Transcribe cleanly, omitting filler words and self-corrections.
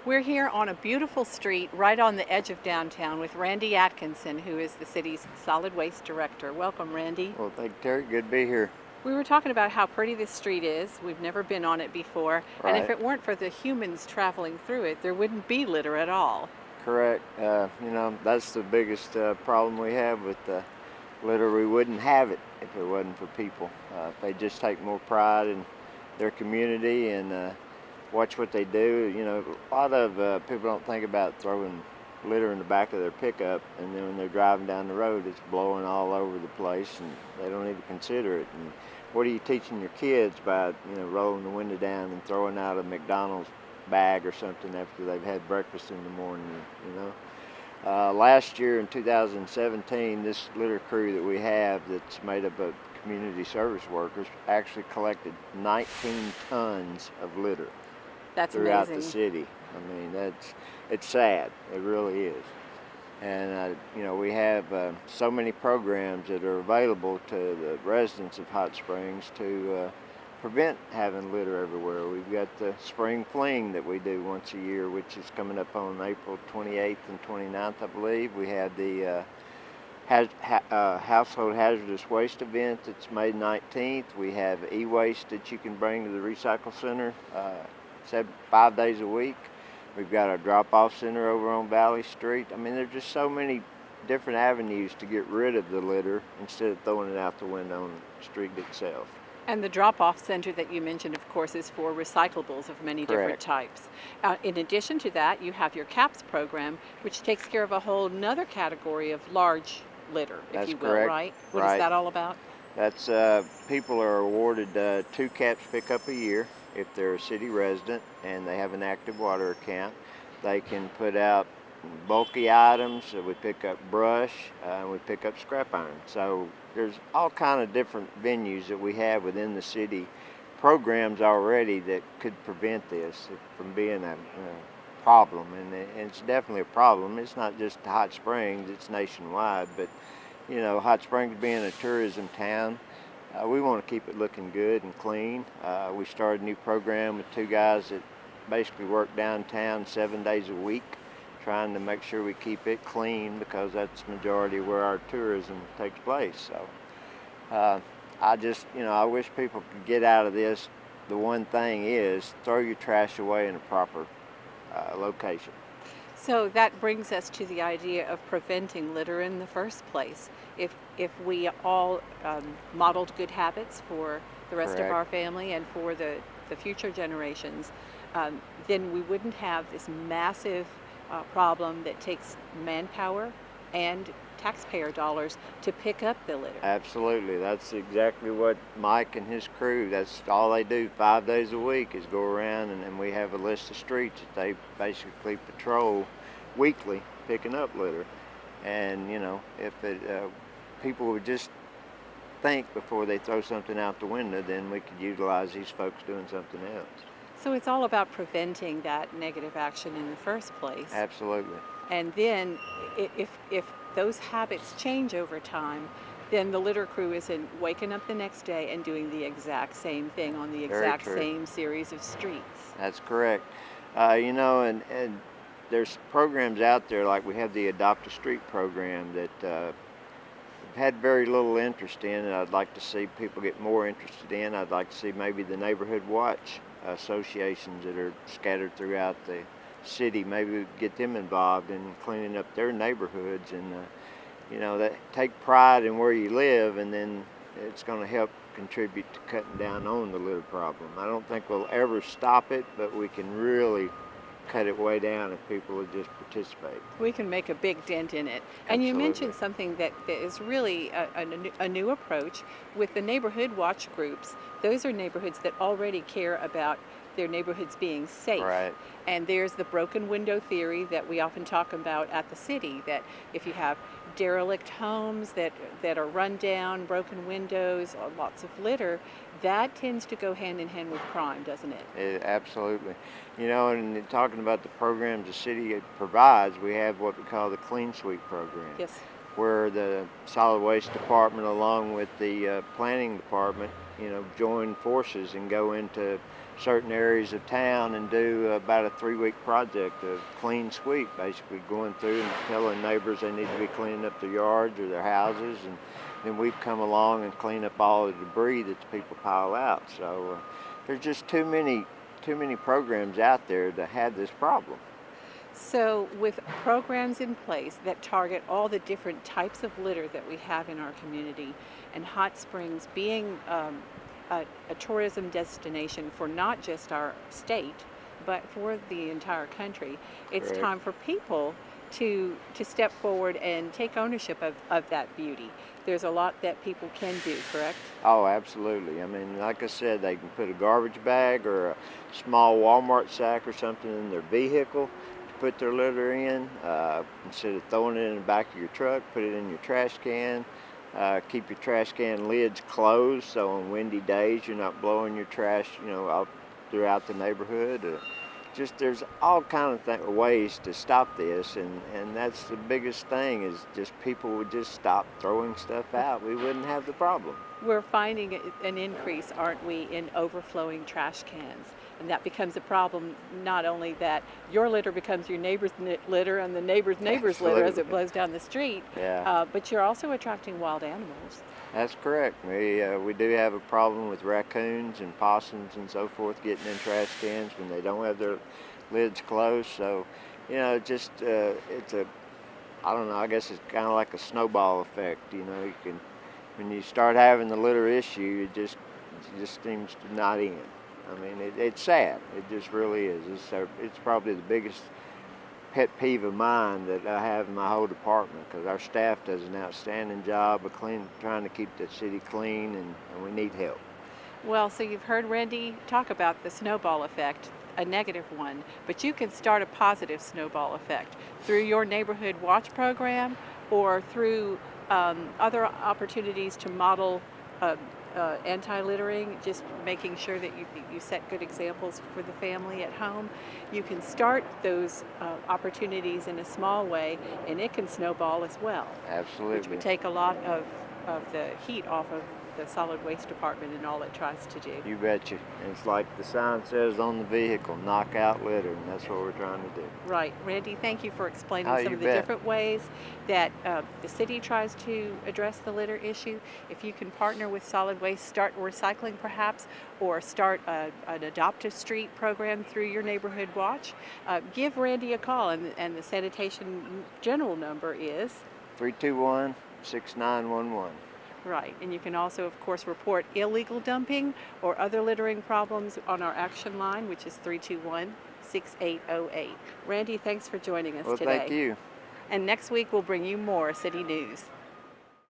We're here on a beautiful street right on the edge of downtown with Randy Atkinson, who is the city's solid waste director. Welcome, Randy. Well, thank you, Terry. Good to be here. We were talking about how pretty this street is. We've never been on it before, and if Right. it weren't for the humans traveling through it, there wouldn't be litter at all. Correct. That's the biggest problem we have with litter. We wouldn't have it if it wasn't for people. If they just take more pride in their community and watch what they do. A lot of people don't think about throwing litter in the back of their pickup, and then when they're driving down the road, it's blowing all over the place, and they don't even consider it. And what are you teaching your kids by, rolling the window down and throwing out a McDonald's bag or something after they've had breakfast in the morning? Last year in 2017, this litter crew that we have that's made up of community service workers actually collected 19 tons of litter That's throughout amazing. the city. It's sad. It really is. And we have so many programs that are available to the residents of Hot Springs to prevent having litter everywhere. We've got the spring fling that we do once a year, which is coming up on April 28th and 29th, I believe. We have the household hazardous waste event that's May 19th. We have e-waste that you can bring to the recycle center 5 days a week. We've got our drop-off center over on Valley Street. There's just so many different avenues to get rid of the litter instead of throwing it out the window on the street itself. And the drop-off center that you mentioned, of course, is for recyclables of many different Correct. types. In addition to that, you have your CAPS program, which takes care of a whole nother category of large litter, if That's you will, correct. right? What Right. is that all about? That's people are awarded 2 caps pickup a year if they're a city resident and they have an active water account. They can put out bulky items. So we pick up brush, and we pick up scrap iron. So there's all kind of different venues that we have within the city, programs already that could prevent this from being a problem. And it's definitely a problem. It's not just Hot Springs; it's nationwide. But Hot Springs being a tourism town, we want to keep it looking good and clean. We started a new program with 2 guys that basically work downtown 7 days a week, trying to make sure we keep it clean because that's the majority where our tourism takes place. So I wish people could get out of this. The one thing is throw your trash away in a proper location. So that brings us to the idea of preventing litter in the first place. If we all modeled good habits for the rest of Correct. our family and for the future generations, then we wouldn't have this massive problem that takes manpower and taxpayer dollars to pick up the litter. Absolutely. That's exactly what Mike and his crew, that's all they do 5 days a week is go around, and we have a list of streets that they basically patrol weekly picking up litter. And if people would just think before they throw something out the window, then we could utilize these folks doing something else. So it's all about preventing that negative action in the first place. Absolutely. And then if those habits change over time, then the litter crew isn't waking up the next day and doing the exact same thing on the Very exact true. same series of streets. That's correct. And there's programs out there, like we have the Adopt a Street program that I've had very little interest in, and I'd like to see people get more interested in. I'd like to see maybe the neighborhood watch associations that are scattered throughout the city, maybe we get them involved in cleaning up their neighborhoods, and that take pride in where you live, and then it's going to help contribute to cutting down on the litter problem. I don't think we'll ever stop it, but we can really cut it way down if people would just participate. We can make a big dent in it. And you Absolutely. mentioned something that is really a new approach with the neighborhood watch groups. Those are neighborhoods that already care about their neighborhoods being safe. Right. And there's the broken window theory that we often talk about at the city, that if you have derelict homes that are run down, broken windows, lots of litter, that tends to go hand in hand with crime, doesn't it? Absolutely. And talking about the programs the city provides, we have what we call the Clean Sweep program. Yes. Where the solid waste department along with the planning department, join forces and go into certain areas of town and do about a 3-week project of clean sweep, basically going through and telling neighbors they need to be cleaning up their yards or their houses, and then we've come along and clean up all the debris that the people pile out. So there's just too many programs out there that have this problem. So, with programs in place that target all the different types of litter that we have in our community, and Hot Springs being a tourism destination for not just our state, but for the entire country, it's Correct. time for people to step forward and take ownership of that beauty. There's a lot that people can do, correct? Oh, absolutely. I mean, like I said, they can put a garbage bag or a small Walmart sack or something in their vehicle to put their litter in. Instead of throwing it in the back of your truck, put it in your trash can. Keep your trash can lids closed so on windy days you're not blowing your trash, out throughout the neighborhood. Just there's all kind of ways to stop this, and that's the biggest thing is just people would just stop throwing stuff out. We wouldn't have the problem. We're finding an increase, aren't we, in overflowing trash cans. And that becomes a problem, not only that your litter becomes your neighbor's litter and the neighbor's litter as it blows down the street, Yeah. but you're also attracting wild animals. That's correct. We do have a problem with raccoons and possums and so forth getting in trash cans when they don't have their lids closed. So, just it's I don't know. I guess it's kind of like a snowball effect. When you start having the litter issue, it just seems to not end. I mean, it's sad. It just really is. It's probably the biggest pet peeve of mine that I have in my whole department, because our staff does an outstanding job of trying to keep the city clean, and we need help. Well, so you've heard Randy talk about the snowball effect, a negative one, but you can start a positive snowball effect through your neighborhood watch program or through other opportunities to model anti-littering, just making sure that you set good examples for the family at home. You can start those opportunities in a small way, and it can snowball as well, Absolutely. which would take a lot of the heat off of the solid waste department and all it tries to do. You betcha. And it's like the sign says on the vehicle, knock out litter, and that's what we're trying to do. Right. Randy, thank you for explaining Oh, some you of the bet. different ways that the city tries to address the litter issue. If you can partner with solid waste, start recycling perhaps, or start an Adopt a Street program through your neighborhood watch, give Randy a call, and the sanitation general number is 321-6911. right. And you can also, of course, report illegal dumping or other littering problems on our action line, which is 321-6808. Randy, thanks for joining us Well, today. thank you. And next week we'll bring you more city news.